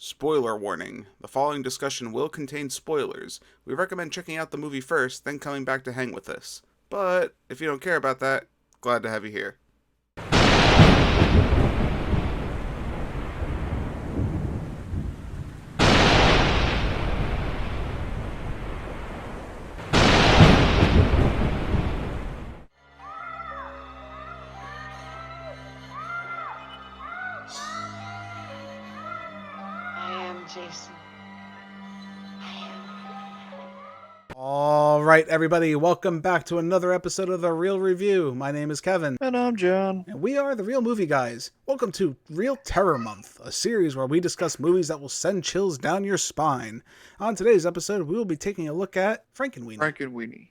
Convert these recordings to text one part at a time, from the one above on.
Spoiler warning. The following discussion will contain spoilers. We recommend checking out the movie first, then coming back to hang with us. But if you don't care about that, glad to have you here. Jason. All right, everybody, welcome back to another episode of The Real Review. My name is Kevin. And I'm John. And we are The Real Movie Guys. Welcome to Real Terror Month, a series where we discuss movies that will send chills down your spine. On today's episode, we will be taking a look at Frankenweenie.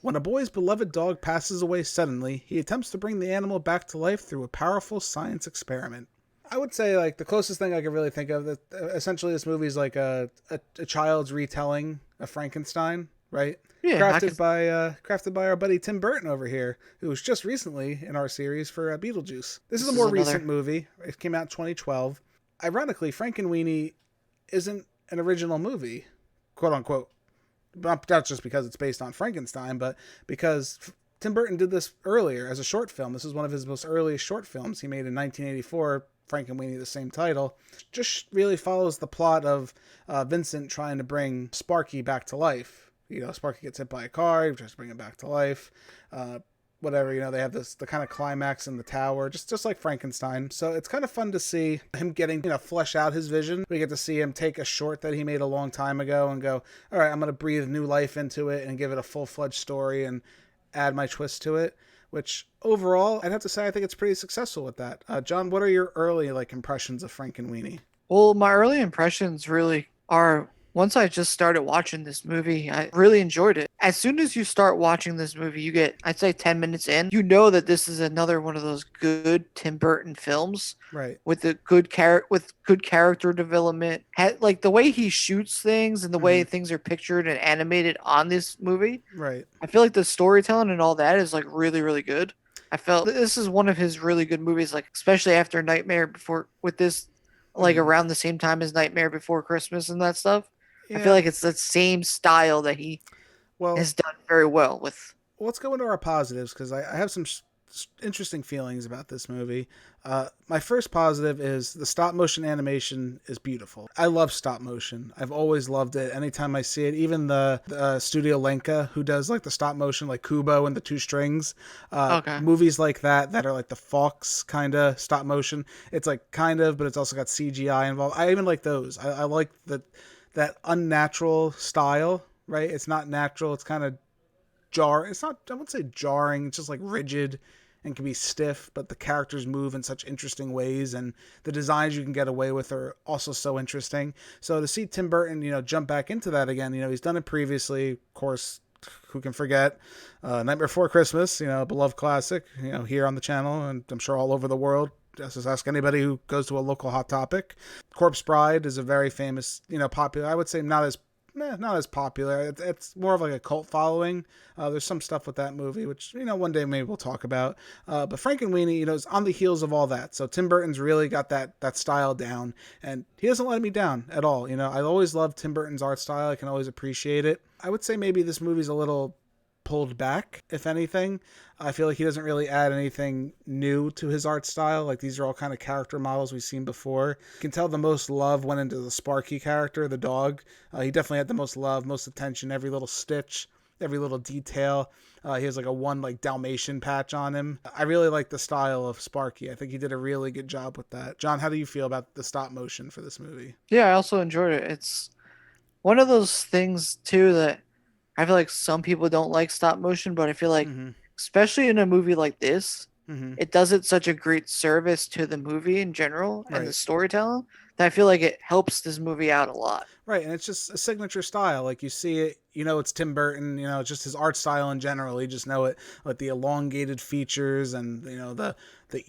When a boy's beloved dog passes away suddenly, he attempts to bring the animal back to life through a powerful science experiment. I would say, like, the closest thing I could really think of, that essentially this movie is like a child's retelling of Frankenstein, right? Yeah. Crafted by our buddy Tim Burton over here, who was just recently in our series for Beetlejuice. This is a more recent movie. It came out in 2012. Ironically, Frankenweenie isn't an original movie, quote unquote. Not just because it's based on Frankenstein, but because Tim Burton did this earlier as a short film. This is one of his most earliest short films he made in 1984. Frankenweenie, the same title, just really follows the plot of Vincent trying to bring Sparky back to life. You know, Sparky gets hit by a car, he tries to bring him back to life. Whatever, you know, they have the kind of climax in the tower, just like Frankenstein. So it's kind of fun to see him getting, flesh out his vision. We get to see him take a short that he made a long time ago and go, all right, I'm going to breathe new life into it and give it a full-fledged story and add my twist to it. Which overall, I'd have to say I think it's pretty successful with that. John, what are your early impressions of Frankenweenie? Well, my early impressions really are once I just started watching this movie, I really enjoyed it. As soon as you start watching this movie, you get, I'd say 10 minutes in, you know that this is another one of those good Tim Burton films. Right. With the good character development. Like the way he shoots things and the way things are pictured and animated on this movie. Right. I feel like the storytelling and all that is like really, really good. I felt this is one of his really good movies, like especially after Nightmare Before, with this like around the same time as Nightmare Before Christmas and that stuff. Yeah. I feel like it's the same style that he has done very well with. Let's go into our positives, because I have some interesting feelings about this movie. My first positive is the stop motion animation is beautiful. I love stop motion. I've always loved it. Anytime I see it, even the Studio Lenka, who does like the stop motion, like Kubo and the Two Strings, movies like that are like the Fox kind of stop motion. It's like kind of, but it's also got CGI involved. I even like those. I like that unnatural style, right? It's not natural. It's kind of it's not, I wouldn't say jarring. It's just like rigid and can be stiff, but the characters move in such interesting ways, and the designs you can get away with are also so interesting. So to see Tim Burton, jump back into that again, he's done it previously. Of course, who can forget Nightmare Before Christmas, a beloved classic, here on the channel, and I'm sure all over the world. Just ask anybody who goes to a local Hot Topic. Corpse Bride is a very famous, popular. I would say not as popular. It's more of like a cult following. There's some stuff with that movie, which, one day maybe we'll talk about. But Frankenweenie, is on the heels of all that. So Tim Burton's really got that style down, and he doesn't let me down at all. I always loved Tim Burton's art style. I can always appreciate it. I would say maybe this movie's a little pulled back, if anything. I feel like he doesn't really add anything new to his art style. Like, these are all kind of character models we've seen before. You can tell the most love went into the Sparky character, the dog. He definitely had the most love, most attention, every little stitch, every little detail. He has like a one Dalmatian patch on him. I really like the style of Sparky. I think he did a really good job with that. John, how do you feel about the stop motion for this movie? Yeah, I also enjoyed it. It's one of those things too that I feel like some people don't like stop motion, but I feel like, especially in a movie like this, it does it such a great service to the movie in general and the storytelling that I feel like it helps this movie out a lot. Right, and it's just a signature style. Like, you see it, it's Tim Burton, just his art style in general. You just know it, like the elongated features and, the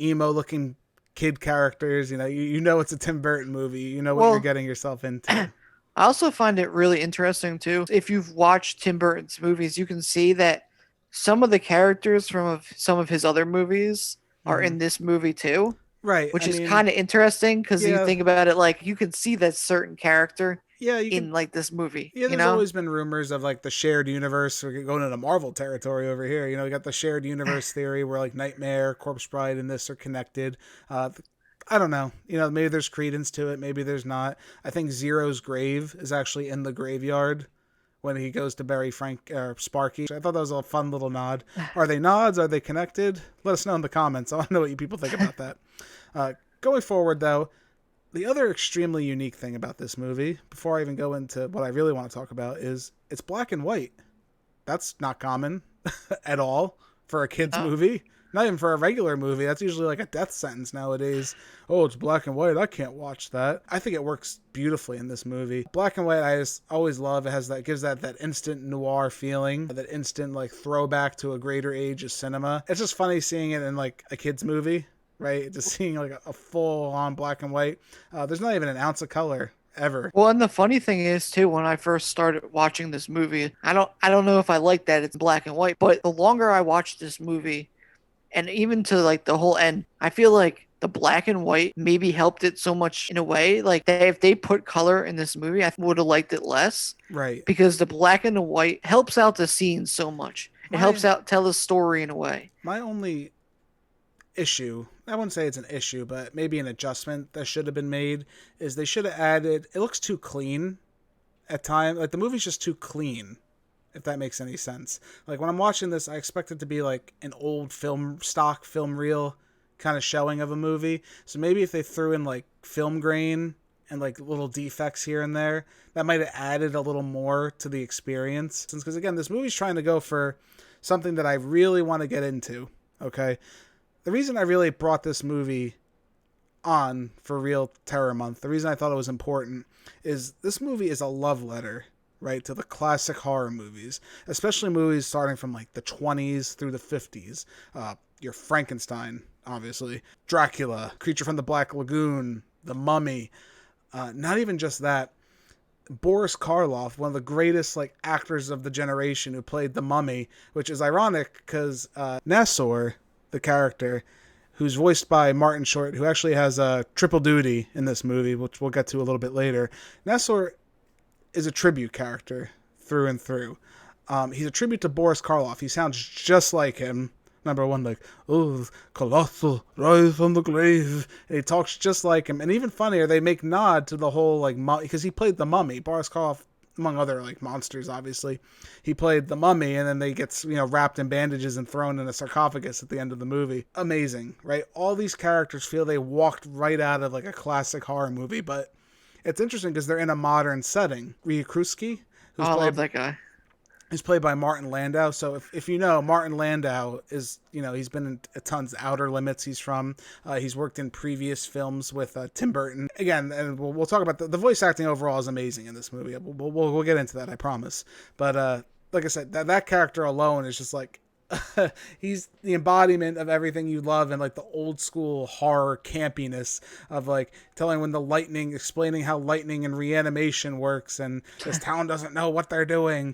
emo-looking kid characters. You know it's a Tim Burton movie. You know what you're getting yourself into. I also find it really interesting, too. If you've watched Tim Burton's movies, you can see that some of the characters from some of his other movies are in this movie, too. Right. which I is mean, kind of interesting because you yeah, think about it, like you can see that certain character yeah, you can. in like this movie, Yeah, you there's know? always been rumors of like the shared universe. We're going into Marvel territory over here. You got the shared universe theory where like Nightmare, Corpse Bride, and this are connected. Uh, I don't know. Maybe there's credence to it. Maybe there's not. I think Zero's grave is actually in the graveyard when he goes to bury Frank or Sparky. I thought that was a fun little nod. Are they nods? Are they connected? Let us know in the comments. I want to know what you people think about that. Going forward, though, the other extremely unique thing about this movie, before I even go into what I really want to talk about, is it's black and white. That's not common at all for a kid's Oh. movie. Not even for a regular movie. That's usually like a death sentence nowadays. Oh, it's black and white. I can't watch that. I think it works beautifully in this movie. Black and white, I just always love. It has that gives that instant noir feeling, that instant like throwback to a greater age of cinema. It's just funny seeing it in like a kid's movie, right? Just seeing like a full on black and white. There's not even an ounce of color ever. Well, and the funny thing is too, when I first started watching this movie, I don't know if I like that it's black and white, but the longer I watched this movie, and even to like the whole end, I feel like the black and white maybe helped it so much in a way. Like if they put color in this movie, I would have liked it less Right. because the black and the white helps out the scene so much. It helps My out tell the story in a way. my only issue, I wouldn't say it's an issue, but maybe an adjustment that should have been made, is they should have added, it looks too clean at times. Like the movie's just too clean, if that makes any sense. Like when I'm watching this, I expect it to be like an old film reel kind of showing of a movie. So maybe if they threw in like film grain and like little defects here and there, that might have added a little more to the experience. Because again, this movie's trying to go for something that I really want to get into. Okay. The reason I really brought this movie on for Real Terror Month, the reason I thought it was important, is this movie is a love letter, right, to the classic horror movies, especially movies starting from like the 20s through the 50s. Your Frankenstein, obviously, Dracula, Creature from the Black Lagoon, The Mummy. Not even just that. Boris Karloff, one of the greatest like actors of the generation, who played the Mummy, which is ironic because Nassor, the character, who's voiced by Martin Short, who actually has a triple duty in this movie, which we'll get to a little bit later. Nassor is a tribute character through and through. He's a tribute to Boris Karloff. He sounds just like him. Number one, like, oh, colossal, rise from the grave. And he talks just like him. And even funnier, they make nod to the whole, like, because he played the Mummy. Boris Karloff, among other, like, monsters, obviously. He played the Mummy, and then they get, wrapped in bandages and thrown in a sarcophagus at the end of the movie. Amazing, right? All these characters feel they walked right out of, like, a classic horror movie, but it's interesting because they're in a modern setting. Ryukrusky, Oh, I love that guy. He's played by Martin Landau. So if you know, Martin Landau is, he's been in tons of Outer Limits he's from. He's worked in previous films with Tim Burton. Again, and we'll talk about the voice acting overall is amazing in this movie. We'll get into that, I promise. But like I said, that character alone is just like, he's the embodiment of everything you love and like the old school horror campiness of like explaining how lightning and reanimation works, and this town doesn't know what they're doing.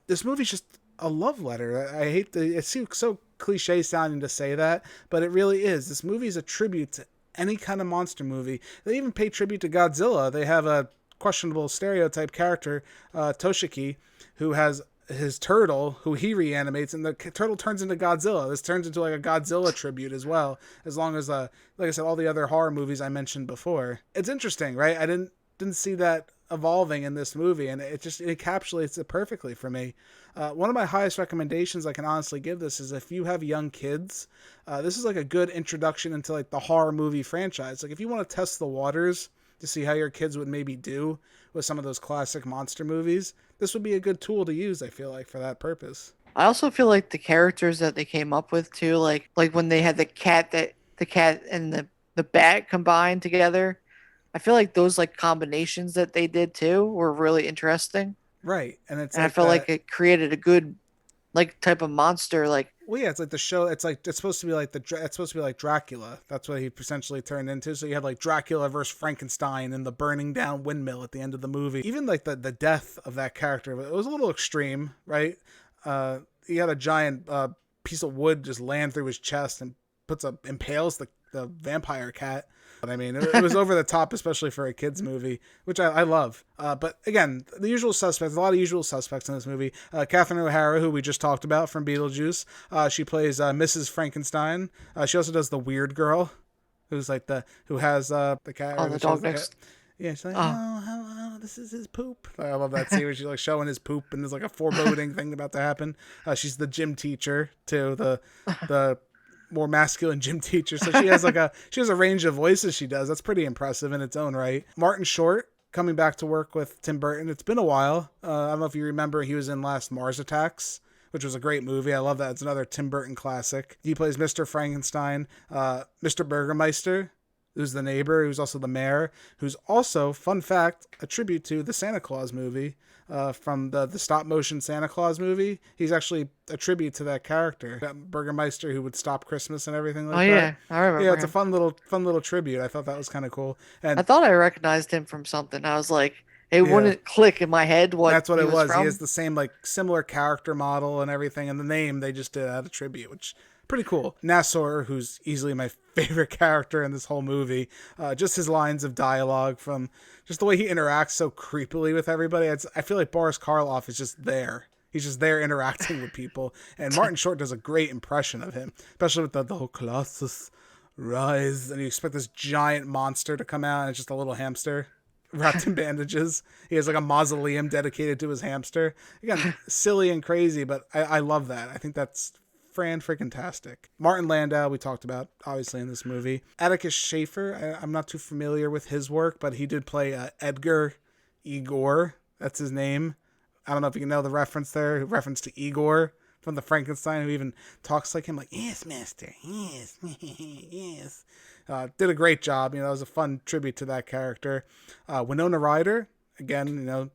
This movie's just a love letter. I hate it's so cliche sounding to say that, but it really is. This movie is a tribute to any kind of monster movie. They even pay tribute to Godzilla. They have a questionable stereotype character, Toshiki, who has his turtle, who he reanimates, and the turtle turns into Godzilla. This turns into like a Godzilla tribute as well, as long as like I said, all the other horror movies I mentioned before. It's interesting, right? I didn't see that evolving in this movie, and it encapsulates it perfectly for me. One of my highest recommendations I can honestly give this is if you have young kids, this is like a good introduction into like the horror movie franchise. Like if you want to test the waters to see how your kids would maybe do with some of those classic monster movies, this would be a good tool to use, I feel like, for that purpose. I also feel like the characters that they came up with too, like when they had the cat and the bat combined together. I feel like those like combinations that they did too were really interesting. Right. And it's And I like felt that, like it created a good like type of monster. Like well, yeah, it's like the show. It's supposed to be like it's supposed to be like Dracula. That's what he essentially turned into. So you had like Dracula versus Frankenstein and the burning down windmill at the end of the movie. Even like the death of that character, it was a little extreme, right? He had a giant piece of wood just land through his chest and impales the the vampire cat. But I mean, it was over the top, especially for a kid's movie, which I love. But again, the usual suspects, a lot of usual suspects in this movie. Catherine O'Hara, who we just talked about from Beetlejuice. She plays Mrs. Frankenstein. She also does the weird girl, who's like who has the cat. Oh, the dog next. Yeah, she's like, this is his poop. I love that scene where she's like showing his poop and there's like a foreboding thing about to happen. She's the gym teacher too, the more masculine gym teacher. So she has a range of voices she does. That's pretty impressive in its own right. Martin Short coming back to work with Tim Burton. It's been a while. I don't know if you remember, he was in last Mars Attacks, which was a great movie. I love that. It's another Tim Burton classic. He plays Mr. Frankenstein. Mr. Burgermeister, who's the neighbor, who's also the mayor, who's also, fun fact, a tribute to the Santa Claus movie from the stop-motion Santa Claus movie. He's actually a tribute to that character, that Burgermeister who would stop Christmas and everything like that. Oh, yeah, I remember Yeah, it's a him. fun little tribute. I thought that was kind of cool. And I thought I recognized him from something. I was like, it wouldn't click in my head what that's what he it was. from. He has the same, like, similar character model and everything, and the name they just did out of tribute, which pretty cool. Nassor, who's easily my favorite character in this whole movie, just his lines of dialogue, from just the way he interacts so creepily with everybody. I feel like Boris Karloff is just there. He's just there interacting with people, and Martin Short does a great impression of him, especially with the whole Colossus rise, and you expect this giant monster to come out, and it's just a little hamster wrapped in bandages. He has like a mausoleum dedicated to his hamster. Again, silly and crazy, but I love that. I think that's freaking-tastic. Martin Landau, we talked about, obviously, in this movie. Atticus Schaefer, I'm not too familiar with his work, but he did play Edgar Igor. That's his name. I don't know if you know the reference there, reference to Igor from the Frankenstein, who even talks like him, like, yes, master, yes, yes. Did a great job. It was a fun tribute to that character. Winona Ryder, again,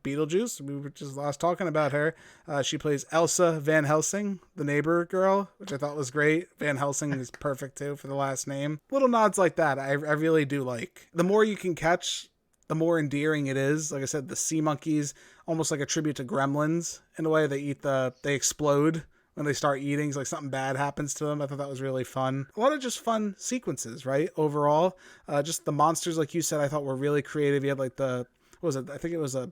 Beetlejuice. We were just last talking about her. She plays Elsa Van Helsing, the neighbor girl, which I thought was great. Van Helsing is perfect, too, for the last name. Little nods like that I really do like. The more you can catch, the more endearing it is. Like I said, the sea monkeys, almost like a tribute to Gremlins. In a way, they explode when they start eating. It's like something bad happens to them. I thought that was really fun. A lot of just fun sequences, right? Overall, just the monsters, like you said, I thought were really creative. You had like what was it? I think it was a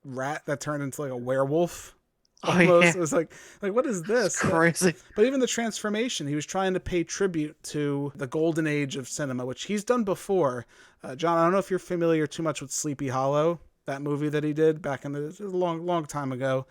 rat that turned into like a werewolf. Almost. Oh, yeah. It was like what is this? It's crazy. But even the transformation, he was trying to pay tribute to the golden age of cinema, which he's done before. John, I don't know if you're familiar too much with Sleepy Hollow, that movie that he did back in a long time ago.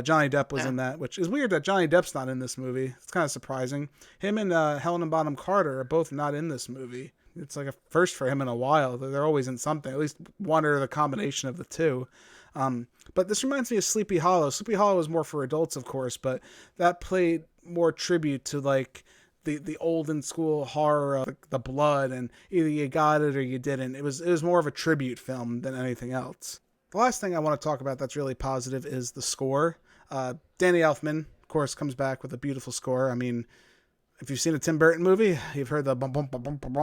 Johnny Depp was in that, which is weird that Johnny Depp's not in this movie. It's kind of surprising. Him and Helena Bonham Carter are both not in this movie. It's like a first for him in a while. They're always in something, at least one or the combination of the two. But this reminds me of Sleepy Hollow. Sleepy Hollow was more for adults, of course, but that played more tribute to like the olden school horror of the blood, and either you got it or you didn't. It was more of a tribute film than anything else. The last thing I want to talk about that's really positive is the score. Danny Elfman, of course, comes back with a beautiful score. I mean, if you've seen a Tim Burton movie, you've heard the bum bum bum bum bum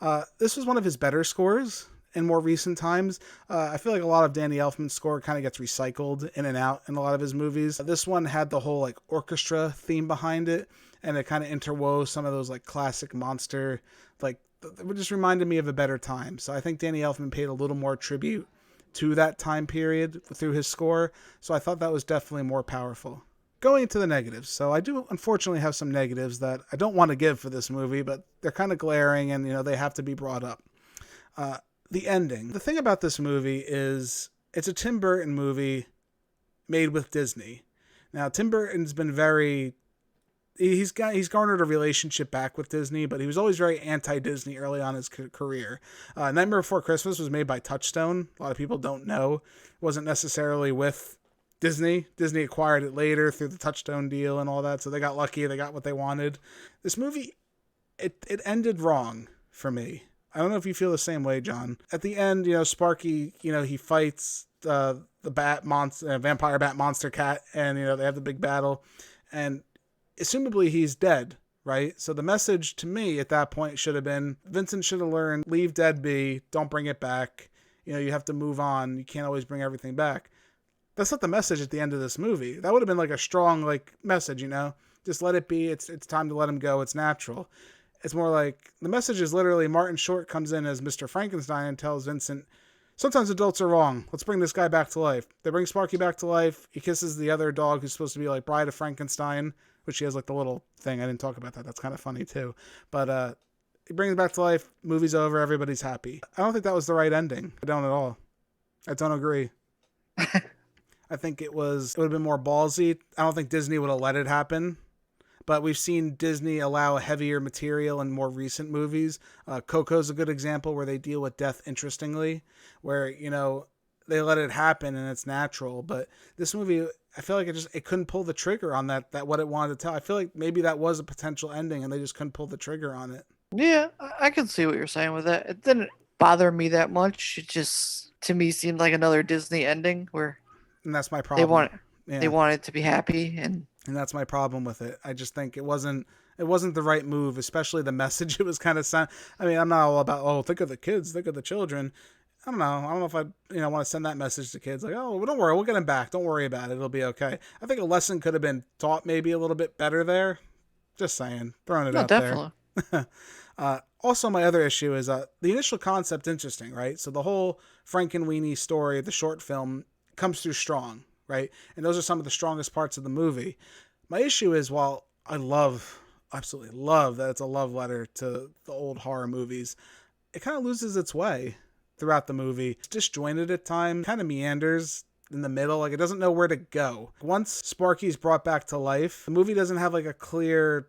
bum. This was one of his better scores in more recent times. I feel like a lot of Danny Elfman's score kind of gets recycled in and out in a lot of his movies. This one had the whole like orchestra theme behind it, and it kind of interwove some of those like classic monster, like it just reminded me of a better time. So I think Danny Elfman paid a little more tribute to that time period through his score. So I thought that was definitely more powerful. Going into the negatives. So I do unfortunately have some negatives that I don't want to give for this movie, but they're kind of glaring and, they have to be brought up. The ending. The thing about this movie is it's a Tim Burton movie made with Disney. Now, Tim Burton's been he's garnered a relationship back with Disney, but he was always very anti-Disney early on in his career. Nightmare Before Christmas was made by Touchstone. A lot of people don't know. It wasn't necessarily with Disney. Disney acquired it later through the Touchstone deal and all that, so they got lucky. They got what they wanted. This movie, it ended wrong for me. I don't know if you feel the same way, John. At the end, Sparky, he fights the vampire bat monster cat, and they have the big battle, and assumably he's dead, right? So the message to me at that point should have been, Vincent should have learned, leave dead be, don't bring it back. You have to move on. You can't always bring everything back. That's not the message at the end of this movie. That would have been like a strong message, just let it be. It's time to let him go. It's natural. It's more like the message is literally Martin Short comes in as Mr. Frankenstein and tells Vincent, sometimes adults are wrong. Let's bring this guy back to life. They bring Sparky back to life. He kisses the other dog who's supposed to be like Bride of Frankenstein, which she has like the little thing. I didn't talk about that. That's kind of funny too. But he brings it back to life. Movie's over. Everybody's happy. I don't think that was the right ending. I don't at all. I don't agree. I think it would have been more ballsy. I don't think Disney would have let it happen. But we've seen Disney allow heavier material in more recent movies. Coco's a good example where they deal with death interestingly, where, they let it happen and it's natural. But this movie, I feel like it couldn't pull the trigger on that what it wanted to tell. I feel like maybe that was a potential ending and they just couldn't pull the trigger on it. Yeah, I can see what you're saying with that. It didn't bother me that much. It just, to me, seemed like another Disney ending where And that's my problem. They want it to be happy, and that's my problem with it. I just think it wasn't the right move, especially the message it was kind of sent. I mean, I'm not all about, think of the kids, think of the children. I don't know if I want to send that message to kids like, oh, well, don't worry, we'll get him back. Don't worry about it. It'll be okay. I think a lesson could have been taught maybe a little bit better there. Just saying, throwing it out definitely. there. Also, my other issue is the initial concept interesting, right? So the whole Frankenweenie story, the short film, comes through strong, right? And those are some of the strongest parts of the movie. My issue is, while I absolutely love that it's a love letter to the old horror movies, it kind of loses its way throughout the movie. It's disjointed at times, kind of meanders in the middle, like it doesn't know where to go. Once Sparky's brought back to life, the movie doesn't have like a clear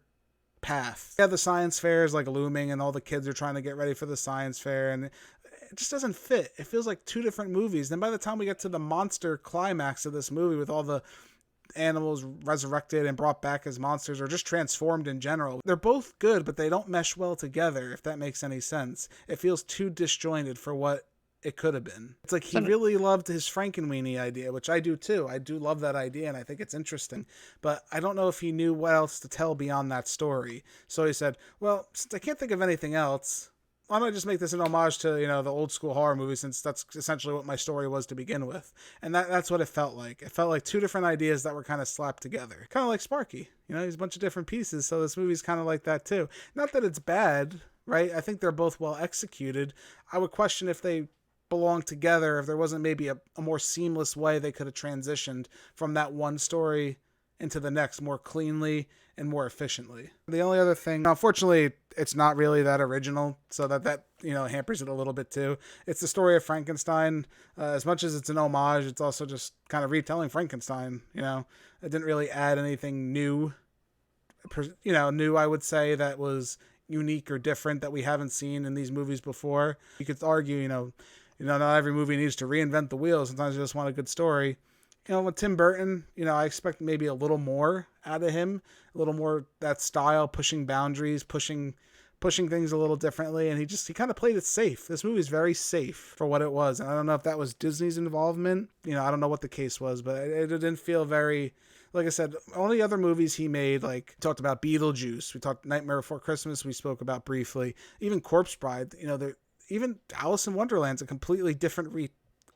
path. Yeah, the science fair is like looming and all the kids are trying to get ready for the science fair, and it just doesn't fit. It feels like two different movies. Then by the time we get to the monster climax of this movie with all the animals resurrected and brought back as monsters or just transformed in general, they're both good, but they don't mesh well together, if that makes any sense. It feels too disjointed for what it could have been. It's like he really loved his Frankenweenie idea, which I do too. I do love that idea and I think it's interesting, but I don't know if he knew what else to tell beyond that story. So he said, well, since I can't think of anything else, why don't I just make this an homage to, the old school horror movie, since that's essentially what my story was to begin with. And that's what it felt like. It felt like two different ideas that were kind of slapped together. Kind of like Sparky. He's a bunch of different pieces, so this movie's kind of like that too. Not that it's bad, right? I think they're both well executed. I would question if they belong together, if there wasn't maybe a more seamless way they could have transitioned from that one story into the next more cleanly and more efficiently. The only other thing, unfortunately, it's not really that original, so that hampers it a little bit too. It's the story of Frankenstein. As much as it's an homage, it's also just kind of retelling Frankenstein. It didn't really add anything new. New, I would say, that was unique or different that we haven't seen in these movies before. You could argue, not every movie needs to reinvent the wheel. Sometimes you just want a good story. With Tim Burton, I expect maybe a little more out of him, a little more that style, pushing boundaries, pushing things a little differently, and he kind of played it safe. This movie is very safe for what it was, and I don't know if that was Disney's involvement. I don't know what the case was, but it didn't feel very, like I said, only other movies he made, like talked about Beetlejuice, we talked Nightmare Before Christmas, we spoke about briefly, even Corpse Bride, even Alice in Wonderland's a completely different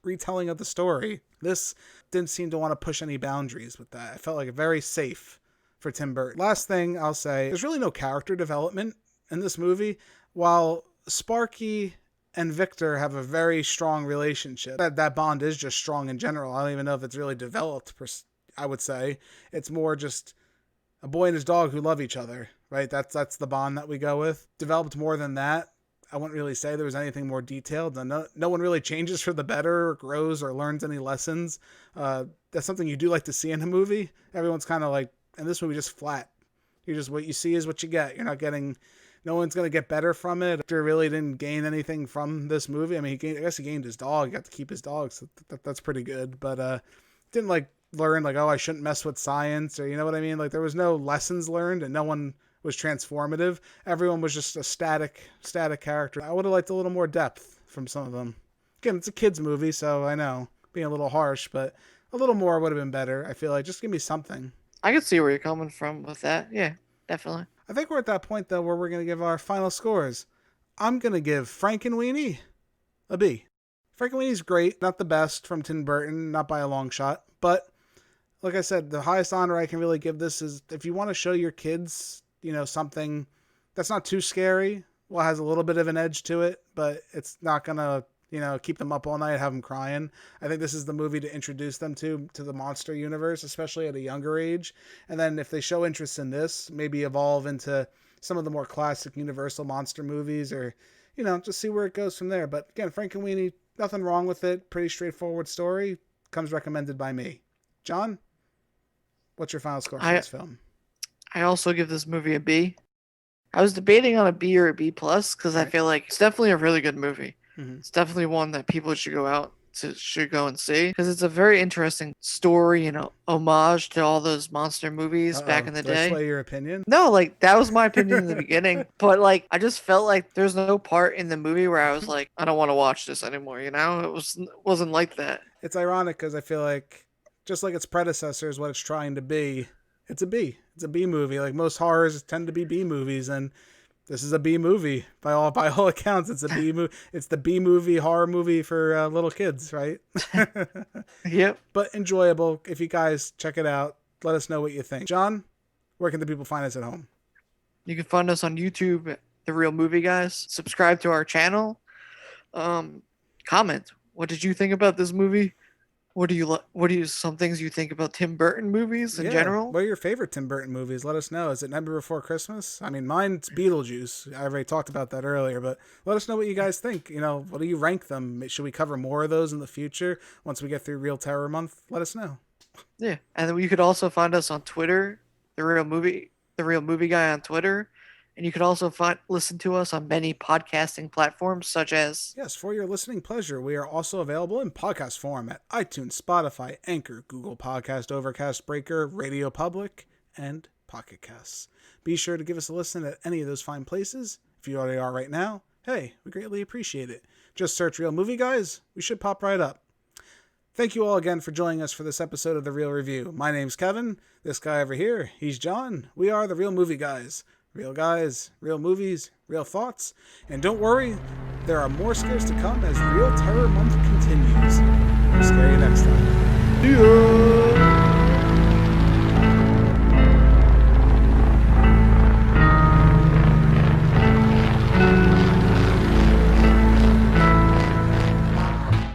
retelling of the story. This didn't seem to want to push any boundaries with that. I felt like very safe for Tim Burton. Last thing I'll say, there's really no character development in this movie. While Sparky and Victor have a very strong relationship, that bond is just strong in general. I don't even know if it's really developed, I would say. It's more just a boy and his dog who love each other, right? That's the bond that we go with. Developed more than that, I wouldn't really say there was anything more detailed. No one really changes for the better or grows or learns any lessons. That's something you do like to see in a movie. Everyone's kind of like, in this movie, just flat. What you see is what you get. You're not getting, no one's going to get better from it. Victor really didn't gain anything from this movie. I mean, I guess he gained his dog. He got to keep his dog, so that's pretty good. But didn't learn I shouldn't mess with science, or you know what I mean? There was no lessons learned, and no one was transformative. Everyone was just a static character. I would have liked a little more depth from some of them. Again, it's a kid's movie, so I know, being a little harsh, but a little more would have been better. I feel like just give me something. I can see where you're coming from with that. Yeah, definitely. I think we're at that point, though, where we're going to give our final scores. I'm going to give Frankenweenie a B. Frankenweenie's great. Not the best from Tim Burton, not by a long shot. But, like I said, the highest honor I can really give this is if you want to show your kids, something that's not too scary. Well, it has a little bit of an edge to it, but it's not gonna, keep them up all night, have them crying. I think this is the movie to introduce them to the monster universe, especially at a younger age. And then if they show interest in this, maybe evolve into some of the more classic Universal monster movies, or just see where it goes from there. But again, Frankenweenie, nothing wrong with it. Pretty straightforward story. Comes recommended by me. John, what's your final score for this film? I also give this movie a B. I was debating on a B or a B plus because I feel like it's definitely a really good movie. It's definitely one that people should go and see because it's a very interesting story, homage to all those monster movies back in the day. Did I sway your opinion? No, like that was my opinion in the beginning, but like I just felt like there's no part in the movie where I was like, I don't want to watch this anymore. It wasn't like that. It's ironic because I feel like just like its predecessors, what it's trying to be, it's a B. It's a B movie. Like most horrors tend to be B movies, and this is a B movie by all accounts. It's a B movie. It's the B movie horror movie for little kids, right? Yep. But enjoyable. If you guys check it out, let us know what you think. John, where can the people find us at home? You can find us on YouTube, The Real Movie Guys. Subscribe to our channel. Comment. What did you think about this movie? What do you some things you think about Tim Burton movies in general? What are your favorite Tim Burton movies? Let us know. Is it Nightmare Before Christmas? I mean, mine's Beetlejuice. I already talked about that earlier, but let us know what you guys think. What do you rank them? Should we cover more of those in the future once we get through Real Terror Month? Let us know. Yeah, and then you could also find us on Twitter, The Real Movie Guy on Twitter. And you can also listen to us on many podcasting platforms such as... Yes, for your listening pleasure, we are also available in podcast form at iTunes, Spotify, Anchor, Google Podcast, Overcast, Breaker, Radio Public, and Pocket Casts. Be sure to give us a listen at any of those fine places. If you already are right now, hey, we greatly appreciate it. Just search Real Movie Guys. We should pop right up. Thank you all again for joining us for this episode of The Real Review. My name's Kevin. This guy over here, he's John. We are The Real Movie Guys. Real guys, real movies, real thoughts. And don't worry, there are more scares to come as Real Terror Month continues. We'll scare you next time. See ya!